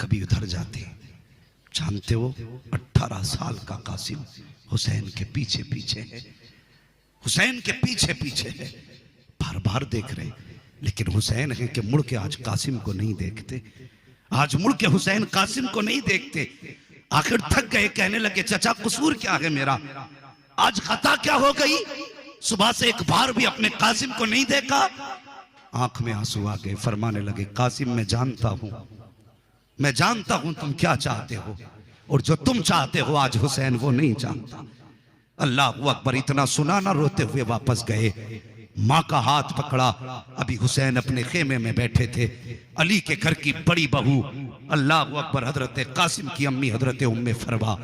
कभी उधर जाते। जानते हो 18 साल का कासिम हुसैन के पीछे पीछे है, हुसैन के पीछे पीछे है, बार बार देख रहे, लेकिन हुसैन है कि मुड़ के आज कासिम को नहीं देखते, आज मुड़ के हुसैन कासिम को नहीं देखते। आखिर थक गए, कहने लगे चचा कसूर क्या है मेरा, आज खता क्या हो गई, सुबह से एक बार भी अपने कासिम को नहीं देखा। आंख में आंसू आ गए, फरमाने लगे कासिम मैं जानता हूं तुम क्या चाहते हो, और जो तुम चाहते हो आज हुसैन वो नहीं चाहता। अल्लाह अकबर, इतना सुना ना, रोते हुए वापस गए। माँ का हाथ पकड़ा, अभी हुसैन अपने खेमे में बैठे थे, अली के घर की बड़ी बहू अल्लाह अकबर हजरत कासिम की अम्मी हजरत उम्मे फरवा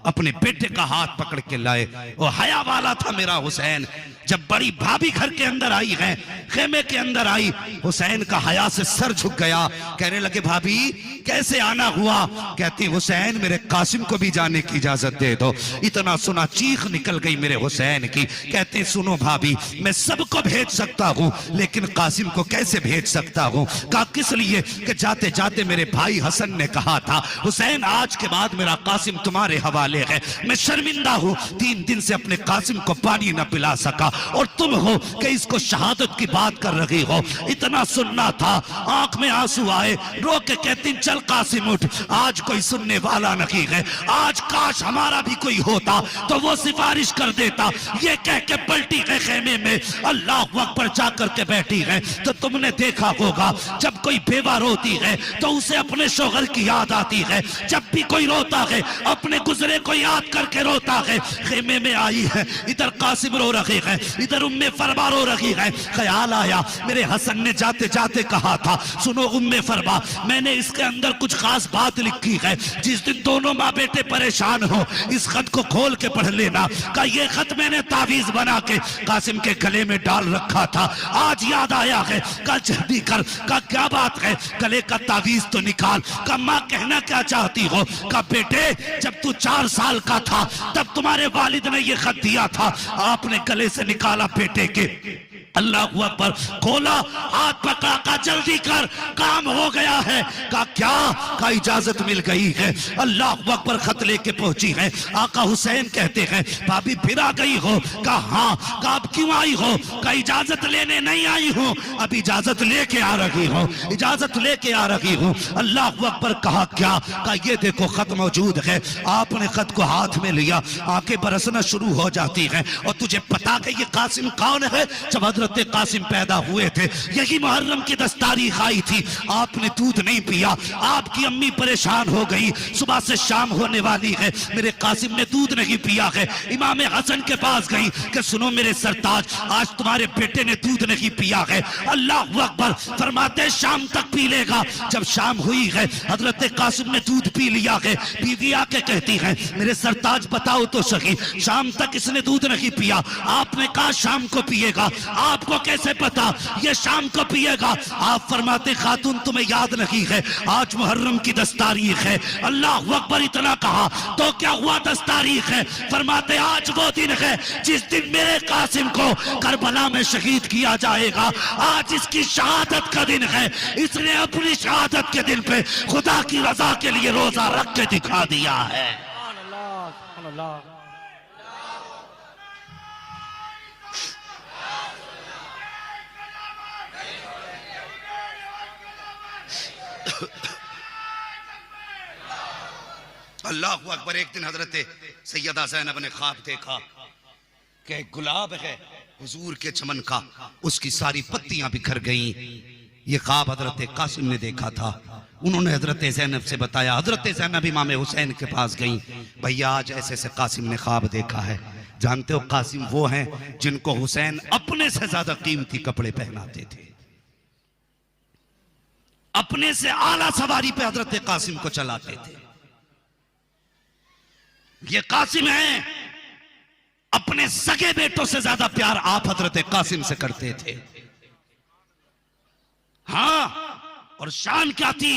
अपने बेटे का हाथ पकड़ के लाए। और हया वाला था मेरा हुसैन। जब बड़ी भाभी घर के अंदर आई है, खेमे के अंदर आई, हुसैन का हया से सर झुक गया। कहने लगे भाभी कैसे आना हुआ, कहती हुसैन मेरे कासिम को भी जाने की इजाजत दे दो। इतना सुना चीख निकल गई मेरे हुसैन की। कहते सुनो भाभी मैं सबको भेज सकता हूँ, लेकिन कासिम को कैसे भेज सकता हूँ। कहा किस लिए, कि जाते जाते मेरे भाई हसन ने कहा था हुसैन आज के बाद मेरा कासिम तुम्हारे हवाले है, मैं शर्मिंदा हूँ 3 दिन से अपने कासिम को पानी न पिला सका, और तुम हो कि इसको शहादत की बात कर रही हो। इतना सुनना था, आंख में आंसू आए, रो के कहती चल कासिम उठ, आज कोई सुनने वाला नहीं है, आज काश हमारा भी कोई होता तो वो सिफारिश कर देता। ये कह के पलटी है खेमे में, अल्लाह अकबर जाकर के बैठी है। तो तुमने देखा होगा जब कोई बेवा रोती है तो उसे अपने शोहर की याद आती है, जब भी कोई रोता है अपने गुजरे को याद करके रोता है। खेमे में आई है, इधर कासिम रो रहे हैं, इधर उम्मे फरमा रो रही है। ख्याल आया मेरे हसन ने जाते जाते कहा था सुनो उम्मे फरमा, मैंने इसके अंदर कुछ खास बात लिखी है, जिस दिन दोनों माँ बेटे परेशान हो इस खत को खोल के पढ़ लेना। का ये खत मैंने तावीज बना के कासिम के गले में डाल रखा था, आज याद आया है, कल जल्दी कर। का क्या बात है, गले का तावीज तो निकाल। का माँ कहना क्या चाहती हो। का बेटे जब तू 4 साल का था तब तुम्हारे वालिद ने ये खत दिया था, आपने गले से निकाला बेटे के, अल्लाह अकबर, खोला, हाथ पकड़ा, का जल्दी कर काम हो गया है। का क्या, का इजाजत मिल गई है। अल्लाह अकबर खत लेके पहुंची है। आका हुसैन कहते हैं भाभी फिर आ गई हो। का हाँ। का अब क्यों आई हो। का इजाजत लेने नहीं आई हूँ, अब इजाजत लेके आ रही हूँ, इजाजत लेके आ रही हूँ। अल्लाह अकबर कहा क्या। का ये देखो खत मौजूद है। आपने खत को हाथ में लिया, आंखें बरसना शुरू हो जाती हैं। और तुझे पता कि ये कासिम कौन है। जब हजरत कासिम पैदा हुए थे यही मुहर्रम की दस्तारी खाई थी, आपने दूध नहीं पिया, आपकी अम्मी परेशान हो गई, सुबह से शाम होने वाली है, मेरे कासिम ने दूध नहीं पिया है। इमाम हसन के पास गई कि सुनो मेरे सरताज आज तुम्हारे बेटे ने दूध नहीं पिया है। अल्लाह अकबर, फरमाते शाम तक पी लेगा। जब शाम हुई है हजरत कासिम ने दूध पी लिया है। बीवी आके कहती है मेरे सरताज बताओ तो सही, शाम तक इसने दूध नहीं पिया, आपने कहा शाम को पिएगा, आपको कैसे पता ये शाम को पिएगा। आप फरमाते खातून तुम्हें याद नहीं है आज मुहर्रम की 10 तारीख है। अल्लाह अकबर, इतना कहा तो क्या हुआ 10 तारीख है। फरमाते आज वो दिन है जिस दिन मेरे कासिम को करबला में शहीद किया जाएगा, आज इसकी शहादत का दिन है। इसने अपनी शहादत के दिन पे खुदा की रजा के लिए रोजा रख के दिखा दिया है। अल्लाह अकबर। एक दिन हजरत सैयदा ज़ैनब ने ख्वाब देखा कि एक गुलाब है हुजूर के चमन का, उसकी सारी पत्तियां बिखर गईं। ये ख्वाब हजरत कासिम ने देखा था। उन्होंने हजरत ज़ैनब से बताया, हजरत ज़ैनब इमाम हुसैन के पास गई, भैया आज ऐसे से कासिम ने ख्वाब देखा है। जानते हो कासिम वो हैं जिनको हुसैन अपने से ज्यादा कीमती कपड़े पहनाते थे, अपने से आला सवारी पे हजरत कासिम को चलाते थे। ये कासिम है, अपने सगे बेटों से ज्यादा प्यार आप हजरत कासिम से करते थे। हाँ और शान क्या थी,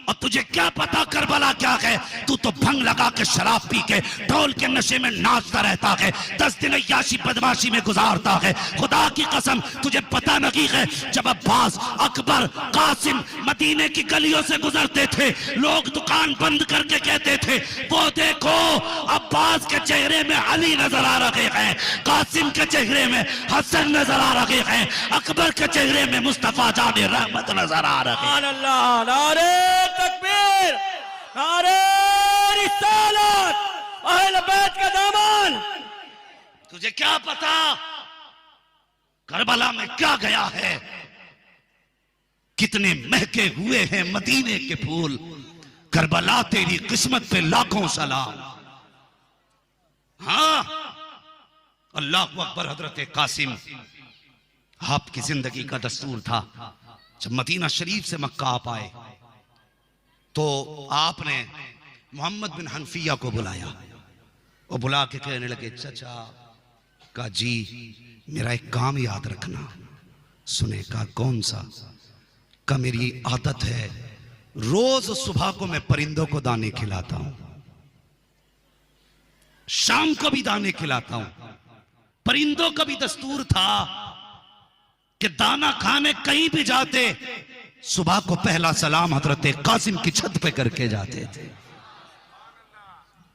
और तुझे क्या पता करबला क्या है। तू तो भंग लगा के शराब पी के ढोल के नशे में नाचता रहता है, 10 दिन अय्याशी बदमाशी में गुजारता है। खुदा की कसम तुझे पता नहीं है, जब अब्बास, अकबर, कासिम मदीने की गलियों से गुजरते थे, लोग दुकान बंद करके कहते थे, वो देखो अब्बास के चेहरे में अली नजर आ रहे हैं, कासिम के चेहरे में हसन नजर आ रहे हैं, अकबर के चेहरे में मुस्तफा जाने रहमत नजर आ रहे हैं। अल्लाह, नारे तकबीर, नारे रिसालत, अहले बैत का दामन। तुझे क्या पता करबला में क्या गया है, कितने महके हुए हैं मदीने के फूल। करबला तेरी किस्मत पे लाखों सलाम। हाँ, अल्लाह अकबर। हजरत कासिम, आपकी जिंदगी का दस्तूर था, जब मदीना शरीफ से मक्का आप आए तो आपने मोहम्मद बिन हनफिया को बुलाया और बुला के कहने लगे, चचा का जी मेरा एक काम याद रखना। सुने का कौन सा? का मेरी आदत है रोज सुबह को मैं परिंदों को दाने खिलाता हूं, शाम को भी दाने खिलाता हूं। परिंदों का भी दस्तूर था कि दाना खाने कहीं भी जाते, सुबह को पहला सलाम हजरत कासिम की छत पे करके जाते थे,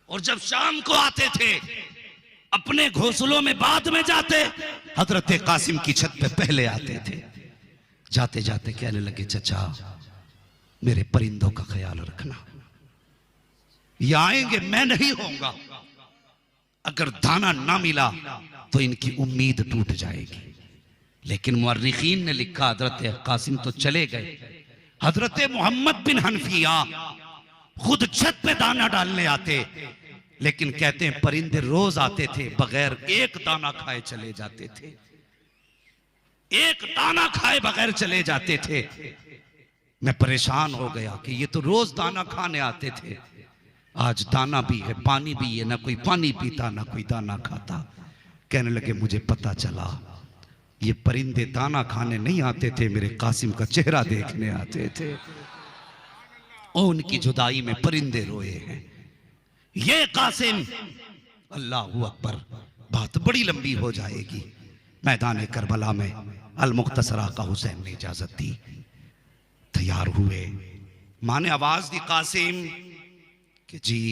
और जब शाम को आते थे अपने घोंसलों में बाद में जाते, हजरत कासिम की छत पे पहले आते थे। जाते जाते कहने लगे, चचा मेरे परिंदों का ख्याल रखना, ये आएंगे मैं नहीं होऊंगा, अगर दाना ना मिला तो इनकी उम्मीद टूट जाएगी। लेकिन मुअर्रिखीन ने लिखा हजरत कासिम तो चले गए, हजरत मोहम्मद बिन हनफिया खुद छत पे दाना डालने आते, लेकिन कहते हैं परिंदे रोज आते थे, बगैर एक दाना खाए चले जाते थे, एक दाना खाए बगैर चले जाते थे। मैं परेशान हो गया कि ये तो रोज दाना खाने आते थे, आज दाना भी है पानी भी है, ना कोई पानी पीता ना कोई दाना खाता। कहने लगे मुझे पता चला ये परिंदे दाना खाने नहीं आते थे, मेरे कासिम का चेहरा देखने आते थे, और उनकी जुदाई में परिंदे रोए हैं। ये कासिम, अल्लाह अकबर, बात बड़ी लंबी हो जाएगी। मैदान करबला में अल मुख्तसरा का हुसैन ने इजाजत दी, तैयार हुए। मां ने आवाज दी, कासिम कि जी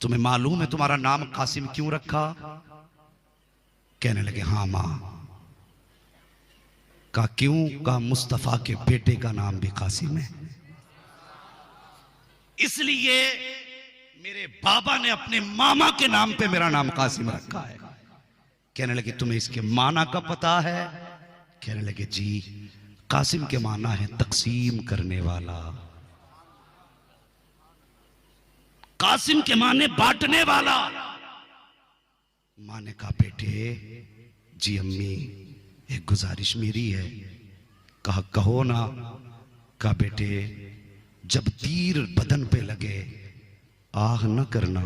तुम्हें मालूम है तुम्हारा नाम कासिम क्यों रखा? कहने लगे हाँ मां। का क्यों? का मुस्तफा के बेटे का नाम भी कासिम है, इसलिए मेरे बाबा ने अपने मामा के नाम पे मेरा नाम कासिम रखा है। कहने लगे तुम्हें इसके माना का पता है? कहने लगे जी कासिम के माना है तकसीम करने वाला, कासिम के माने बांटने वाला। माँ ने कहा बेटे, जी अम्मी एक गुजारिश मेरी है। कहा कहो ना। कहा बेटे जब तीर बदन पे लगे आह न करना,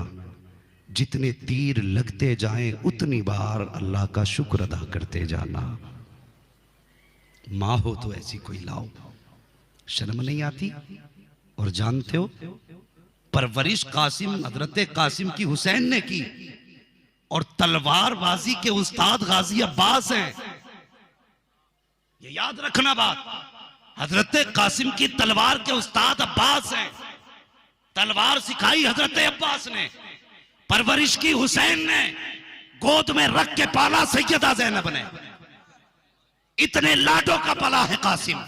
जितने तीर लगते जाएं उतनी बार अल्लाह का शुक्र अदा करते जाना। माँ हो तो ऐसी कोई लाओ, शर्म नहीं आती? और जानते हो परवरिश कासिम, हजरत कासिम की हुसैन ने की, और तलवारबाजी के उस्ताद गाजी अब्बास हैं। ये याद रखना बात, हजरत कासिम की तलवार के उस्ताद अब्बास हैं। तलवार सिखाई हजरत अब्बास ने, परवरिश की हुसैन ने, गोद में रख के पाला सैयदा ज़ैनब ने। इतने लाडों का पला है कासिम,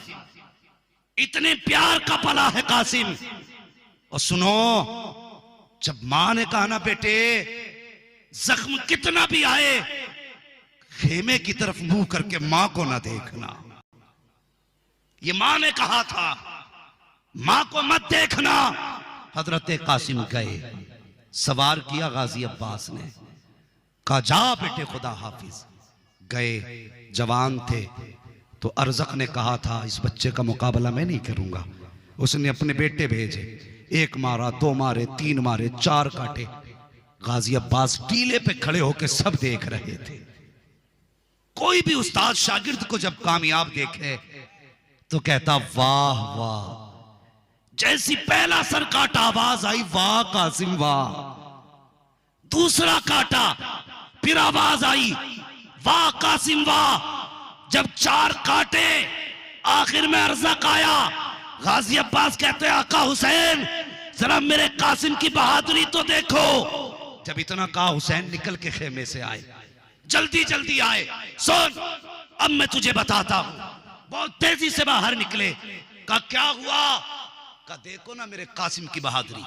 इतने प्यार का पला है कासिम। और सुनो, जब मां ने कहा ना बेटे जख्म कितना भी आए खेमे की तरफ मुंह करके मां को ना देखना, ये मां ने कहा था, मां को मत देखना। हजरत कासिम गए, सवार किया गाजी अब्बास ने, कहा जा बेटे खुदा हाफिज। गए, जवान थे तो अरजक ने कहा था इस बच्चे का मुकाबला मैं नहीं करूंगा। उसने अपने बेटे भेजे, एक मारा, दो मारे, तीन मारे, चार काटे। गाजी अब्बास टीले पे खड़े होकर सब देख रहे थे। कोई भी उस्ताद शागिर्द को जब कामयाब देखे तो कहता वाह वाह। जैसी पहला सर काटा आवाज आई वाह कासिम वाह। दूसरा काटा फिर आवाज आई वाह कासिम वाह। जब 4 काटे आखिर में अरज़क आया। गाजी अब्बास कहते हैं आका हुसैन जरा मेरे कासिम की बहादुरी तो देखो। जब इतना कहा हुसैन निकल के खेमे से आए, जल्दी जल्दी आए। सुन अब मैं तुझे बताता हूं। बहुत तेजी से बाहर निकले। कहा क्या हुआ? कहा देखो ना मेरे कासिम की बहादुरी।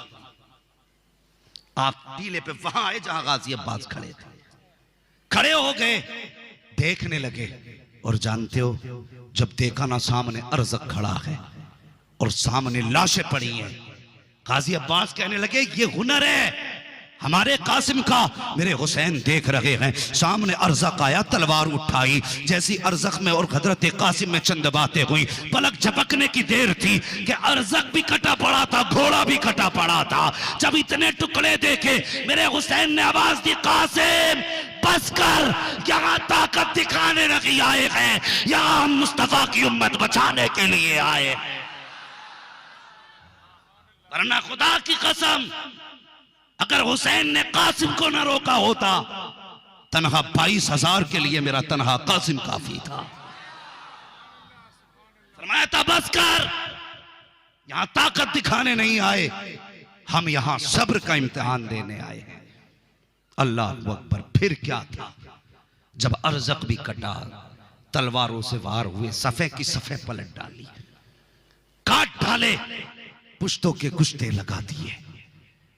आप टीले पे वहां आए जहां गाजी अब्बास खड़े थे। खड़े हो गए, देखने लगे। और जानते हो जब देखा ना सामने अरज़क खड़ा है और सामने लाशें पड़ी हैं, गाजी अब्बास कहने लगे ये हुनर है हमारे कासिम का। मेरे हुसैन देख रहे हैं सामने अरज़क आया, तलवार उठाई। जैसी अरज़क में और हजरत कासिम में चंद बातें हुई, पलक झपकने की देर थी कि अरज़क भी कटा पड़ा था, घोड़ा भी कटा पड़ा था। जब इतने टुकड़े देखे मेरे हुसैन ने आवाज दी कासिम बस कर, यहां ताकत दिखाने नहीं आए हैं, यहां हम मुस्तफा की उम्मत बचाने के लिए आए। वरना खुदा की कसम अगर हुसैन ने कासिम को न रोका होता, तनहा 22,000 के लिए मेरा तनहा कासिम काफी था। फरमाया था बस कर, यहां ताकत दिखाने नहीं आए, हम यहां सब्र का इम्तिहान देने आए हैं। अल्लाह अकबर। फिर क्या था? जब अरज़क भी कटा, तलवारों से वार हुए, सफ़े की सफ़े पलट डाली, काट डाले, पुश्तों के कुश्ते लगा दिए।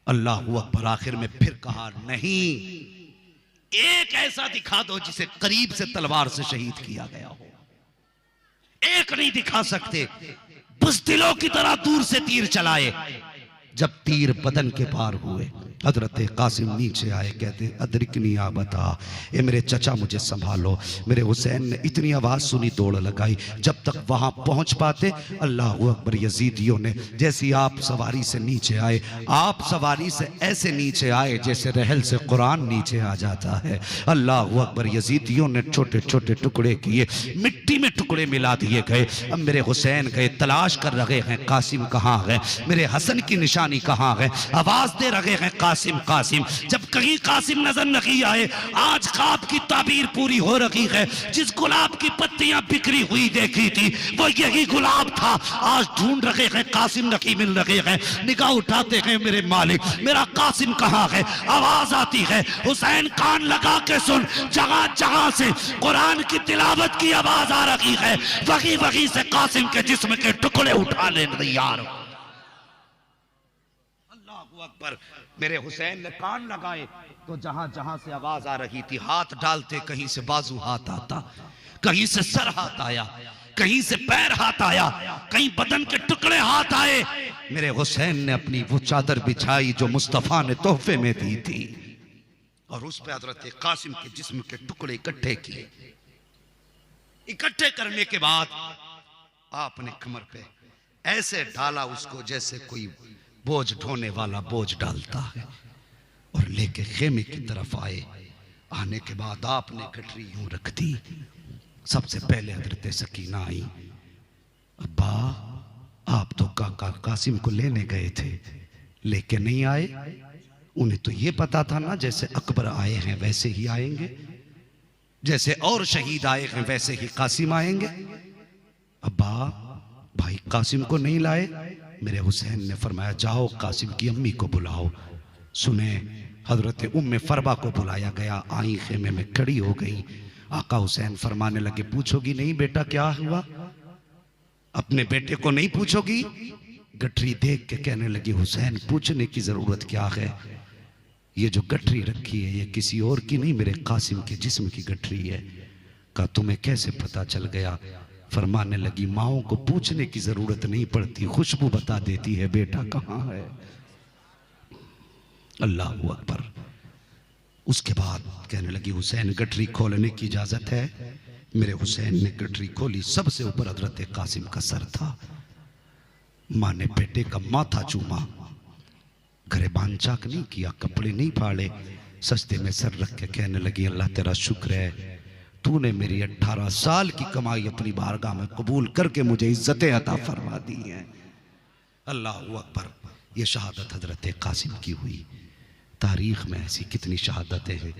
अल्लाह अकबर। आखिर में फिर कहा नहीं, एक ऐसा दिखा दो जिसे करीब से तलवार से शहीद किया गया हो। एक नहीं दिखा सकते। बुज़दिलों की तरह दूर से तीर चलाए। जब तीर बदन के पार हुए, हजरत कासिम नीचे आए, कहते अदरिकनी आ बता, ए मेरे चचा मुझे संभालो। मेरे हुसैन ने इतनी आवाज सुनी, दौड़ लगाई। जब तक वहां पहुंच पाते, अल्लाह अकबर, यजीदियों ने जैसी आप सवारी से नीचे आए, आप सवारी से ऐसे नीचे आए जैसे रहल से कुरान नीचे आ जाता है। अल्लाह अकबर। यजीदियों ने छोटे छोटे टुकड़े किए, मिट्टी में टुकड़े मिला दिए गए। अब मेरे हुसैन गए, तलाश कर रहे हैं कासिम कहाँ है, मेरे हसन की निशानी कहाँ है, आवाज दे रहे हैं कासिम कासिम। जब कहीं कासिम नजर नहीं आए, आज ख्वाब की ताबीर पूरी हो रही है। जिस गुलाब की पत्तियां बिखरी हुई देखी थी वो यही गुलाब था। आज ढूंढ रहे हैं, कासिम नहीं मिल रहे हैं। निगाह उठाते हैं, मेरे मालिक मेरा कासिम कहाँ है। आवाज आती है, हुसैन कान लगा के सुन, जगह जगह से कुरान की तिलावत की आवाज आ रही है। वही वही से कासिम के जिस्म के टुकड़े उठा ले तैयार। अल्लाह अकबर। मेरे हुसैन ने कान लगाए तो जहां जहां से आवाज आ रही थी, हाथ डालते कहीं से बाजू हाथ आता, कहीं से सर हाथ आया, कहीं से पैर हाथ आया, कहीं बदन के टुकड़े हाथ आए। मेरे हुसैन ने अपनी वो चादर बिछाई जो मुस्तफा ने तोहफे में दी थी, और उस पे हजरत कासिम के जिस्म के टुकड़े इकट्ठे किए। इकट्ठे करने के बाद आपने कमर पे ऐसे डाला उसको जैसे कोई बोझ ढोने वाला बोझ डालता है, और लेके खेमे की तरफ आए। आने के बाद आपने गठरी यूं रख दी। सबसे पहले हजरत सकीना आई। अब्बा आप तो काका कासिम को लेने गए थे, लेके नहीं आए। उन्हें तो ये पता था ना जैसे अकबर आए हैं वैसे ही आएंगे, जैसे और शहीद आए हैं वैसे ही कासिम आएंगे। अब्बा भाई कासिम को नहीं लाए। मेरे हुसैन ने फरमाया जाओ कासिम की अम्मी को बुलाओ। सुने, हजरत उम्मे फरबा को बुलाया गया। आई खेमे में खड़ी हो गई। आका हुसैन फरमाने लगे पूछोगी नहीं बेटा क्या हुआ, अपने बेटे को नहीं पूछोगी। गठरी देख के कहने लगी हुसैन पूछने की जरूरत क्या है, ये जो गठरी रखी है ये किसी और की नहीं, मेरे कासिम के जिस्म की गठरी है। कहा तुम्हें कैसे पता चल गया। फरमाने लगी माओ को पूछने की जरूरत नहीं पड़ती, खुशबू बता देती है बेटा कहाँ है। अल्लाह अकबर। उसके बाद कहने लगी हुसैन गठरी खोलने की इजाजत है। मेरे हुसैन ने गठरी खोली, सबसे ऊपर हजरत कासिम का सर था। माँ ने बेटे का माथा चूमा, गरेबान चाक नहीं किया, कपड़े नहीं फाड़े, सस्ते में सर रख के कहने लगी अल्लाह तेरा शुक्र है तूने मेरी 18 साल की कमाई अपनी बारगाह में कबूल करके मुझे इज्जतें अता फरमा दी हैं। अल्लाह अकबर। ये शहादत हजरत कासिम की हुई। तारीख में ऐसी कितनी शहादतें हैं।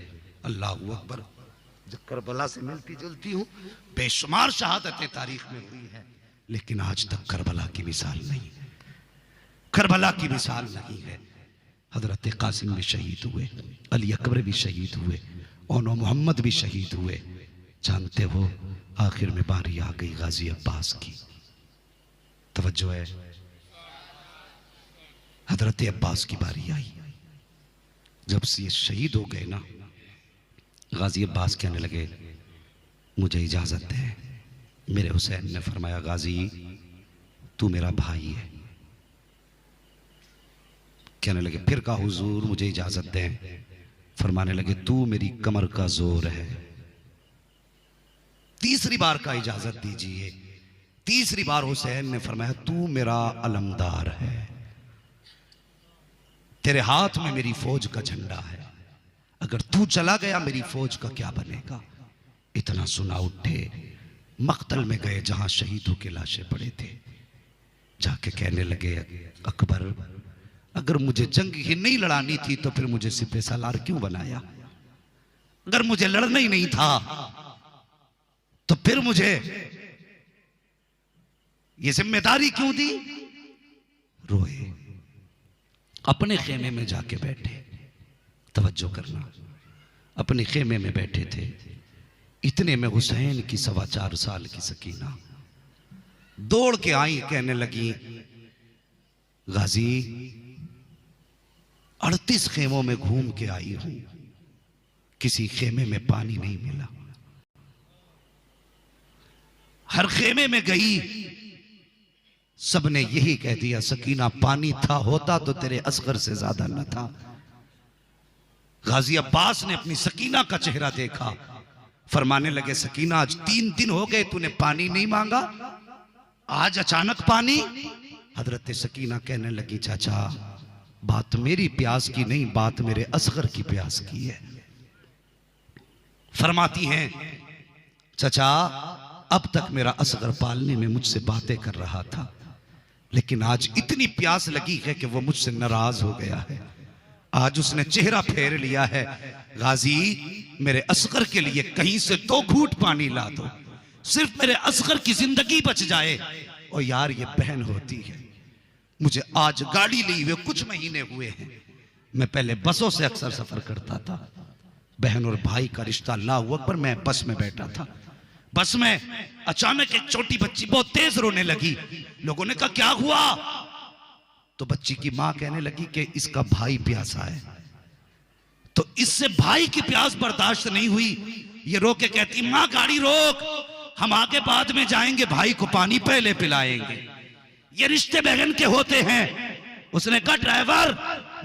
अल्लाह अकबर। जब करबला से मिलती जुलती हूँ, बेशुमार शहादतें तारीख में हुई है, लेकिन आज तक करबला की मिसाल नहीं है। करबला की मिसाल नहीं है। हजरत कासिम भी शहीद हुए, अली अकबर भी शहीद हुए, ओनो मोहम्मद भी शहीद हुए। जानते हो, आखिर में बारी आ गई गाजी अब्बास की। तवज्जो है, हजरत अब्बास की बारी आई। जब से ये शहीद हो गए ना, गाजी अब्बास कहने लगे मुझे इजाजत है। मेरे हुसैन ने फरमाया गाजी तू मेरा भाई है। कहने लगे फिर कहा हुजूर मुझे इजाजत दें। फरमाने लगे तू मेरी कमर का जोर है। तीसरी बार का इजाजत दीजिए। तीसरी बार हुसैन ने फरमाया तू मेरा अलमदार है, तेरे हाथ में मेरी फौज का झंडा है, अगर तू चला गया मेरी फौज का क्या बनेगा। इतना सुना उठे, मक्तल में गए जहां शहीदों के लाशें पड़े थे। जाके कहने लगे अकबर अगर मुझे जंग ही नहीं लड़ानी थी तो फिर मुझे सिपह सालार क्यों बनाया। अगर मुझे लड़ना ही नहीं था तो फिर मुझे ये जिम्मेदारी क्यों दी। रोए, अपने खेमे में जाके बैठे। तवज्जो करना, अपने खेमे में बैठे थे। इतने में हुसैन की 4.25 साल की सकीना दौड़ के आई, कहने लगी गाजी 38 खेमों में घूम के आई हूं, किसी खेमे में पानी नहीं मिला। हर खेमे में गई, सबने यही कह दिया सकीना पानी था होता तो तेरे असगर से ज्यादा न था। गाजी अब्बास ने अपनी सकीना का चेहरा देखा, फरमाने लगे सकीना आज 3 दिन हो गए तूने पानी नहीं मांगा, आज अचानक पानी। हजरत सकीना कहने लगी चाचा बात मेरी प्यास की नहीं, बात मेरे असगर की प्यास की है। फरमाती हैं चाचा अब तक मेरा असगर पालने में मुझसे बातें कर रहा था, लेकिन आज इतनी प्यास लगी है कि वो मुझसे नाराज हो गया है। आज उसने चेहरा फेर लिया है। गाजी मेरे असगर के लिए कहीं से 2 घूंट पानी ला दो, सिर्फ मेरे असगर की जिंदगी बच जाए। और यार ये बहन होती है। मुझे आज गाड़ी ली हुए कुछ महीने हुए हैं, मैं पहले बसों से अक्सर सफर करता था। बहन और भाई का रिश्ता अल्लाह अकबर। मैं बस में बैठा था, बस में अचानक एक छोटी बच्ची बहुत तेज रोने लगी। लोगों ने कहा क्या हुआ, तो बच्ची की मां कहने लगी कि इसका भाई प्यासा है। तो इससे भाई की प्यास बर्दाश्त नहीं हुई, ये रो के कहती मां गाड़ी रोक, हम आगे बाद में जाएंगे, भाई को पानी पहले पिलाएंगे। ये रिश्ते बहन के होते हैं। उसने कहा ड्राइवर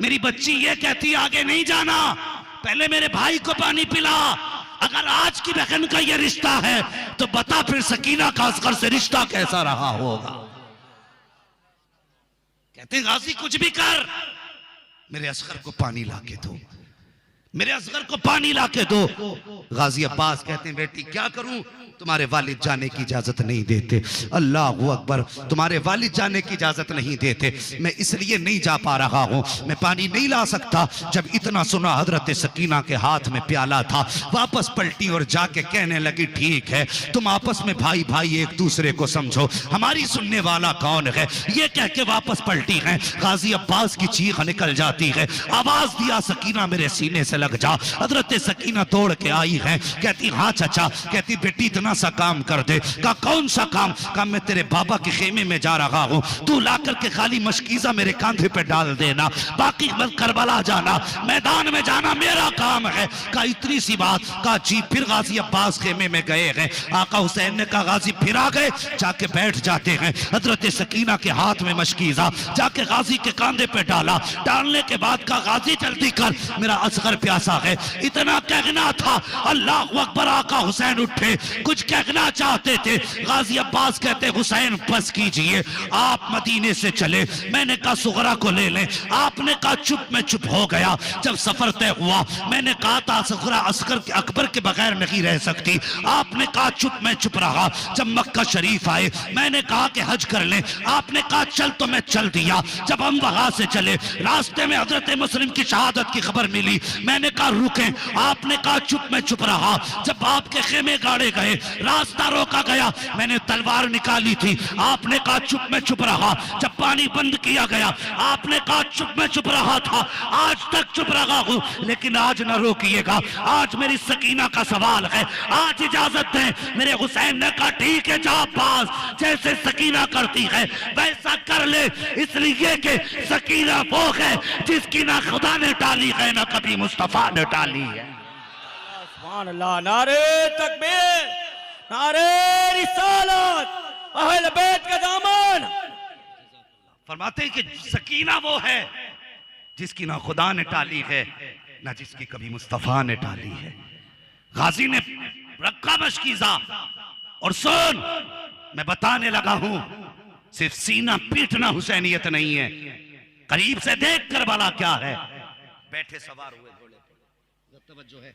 मेरी बच्ची ये कहती आगे नहीं जाना, पहले मेरे भाई को पानी पिला। अगर आज की बहन का ये रिश्ता है तो बता फिर सकीना का असगर से रिश्ता कैसा रहा होगा। कहते गाजी कुछ भी कर, मेरे असगर को पानी लाके दो, मेरे असगर को पानी लाके दो। गाजी अब्बास कहते हैं बेटी क्या करूं, तुम्हारे वालिद जाने की इजाजत नहीं देते। अल्लाह अकबर, तुम्हारे वालिद जाने की इजाजत नहीं देते, मैं इसलिए नहीं जा पा रहा हूं, मैं पानी नहीं ला सकता। जब इतना सुना हजरत सकीना के हाथ में प्याला था, वापस पलटी और जाके कहने लगी ठीक है तुम आपस में भाई भाई एक दूसरे को समझो, हमारी सुनने वाला कौन है। ये कह के वापस पलटी है। गाजी अब्बास की चीख निकल जाती है, आवाज दिया सकीना मेरे सीने से लग जा। हजरत सकीना दौड़ के आई है, कहती हाँ चाचा। कहती बेटी इतना सा काम कर दे। कहा कौन सा काम। कहा मैं तेरे बाबा के खेमे में जा रहा हूं, तू ला करके खाली मशकीजा मेरे कांधे पे डाल देना, बाकी करबला जाना, मैदान में जाना मेरा काम है। कहा इतनी सी बात। कहा जी। फिर गाजी अब्बास खेमे में गए हैं। आका हुसैन ने कहा गाजी फिर आ गए, जाके बैठ जाते हैं। हजरत सकीना के हाथ में मशकीजा जाके गाजी के कांधे पे डाला। डालने के बाद कहा गाजी जल्दी कर मेरा असगर प्यासा है। इतना कहना था, अल्लाह अकबर। आका हुसैन उठे, कुछ कुछ कहना चाहते थे। गाजी अब्बास कहते हुसैन बस कीजिए, आप मदीने से चले। मैंने कहा सुगरा को ले लें। आपने कहा चुप, मैं चुप हो गया। जब सफर तय हुआ मैंने कहा था सुगरा अस्कर अकबर के बगैर नहीं रह सकती। आपने कहा चुप, मैं चुप रहा। जब मक्का शरीफ आए मैंने कहा कि हज कर लें। आपने कहा चल, तो मैं चल दिया। जब हम वहां से चले रास्ते में हजरत मुस्लिम की शहादत की खबर मिली। मैंने कहा रुकें। आपने कहा चुप, मैं चुप रहा। जब आपके खेमे गाड़े गए रास्ता रोका गया, मैंने तलवार निकाली थी। आपने कहा चुप, मैं चुप रहा। जब पानी बंद किया गया आपने कहा चुप, मैं चुप रहा था। आज तक चुप रहा हूं, लेकिन आज न रोकिएगा। आज मेरी सकीना का सवाल है, आज इजाजत दें। मेरे हुसैन ने कहा ठीक है जा अब्बास, जैसे सकीना करती है वैसा कर ले, इसलिए कि सकीना वो है जिसकी ना खुदा ने डाली है ना कभी मुस्तफा ने डाली है। सुभान अल्लाह, नारे तकबीर, नारे रिसालत, अहले बैत का दामन। फरमाते हैं कि सकीना वो है जिसकी ना खुदा ने टाली है ना जिसकी कभी मुस्तफा ने टाली है। गाजी ने रखा मशकीजा और सुन, मैं बताने लगा हूं, सिर्फ सीना पीटना हुसैनियत नहीं है, करीब से देख कर वाला क्या है। बैठे सवार हुए घोड़े पर, तवज्जो है।